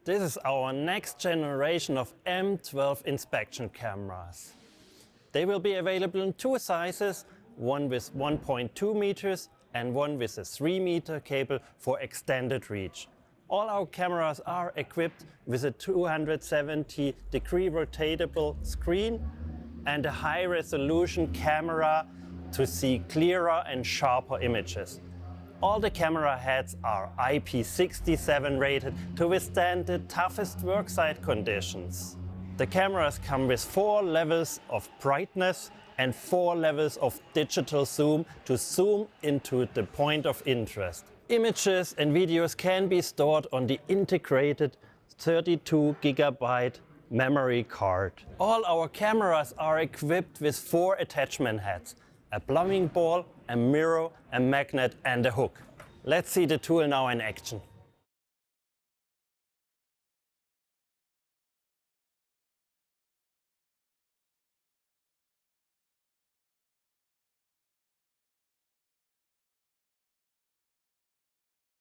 This is our next generation of M12 inspection cameras. They will be available in two sizes, one with 1.2 meters and one with a 3-meter cable for extended reach. All our cameras are equipped with a 270-degree rotatable screen and a high-resolution camera to see clearer and sharper images. All the camera heads are IP67 rated to withstand the toughest worksite conditions. The cameras come with 4 levels of brightness and 4 levels of digital zoom to zoom into the point of interest. Images and videos can be stored on the integrated 32 GB memory card. All our cameras are equipped with 4 attachment heads, a plumbing ball, a mirror, a magnet and a hook. Let's see the tool now in action.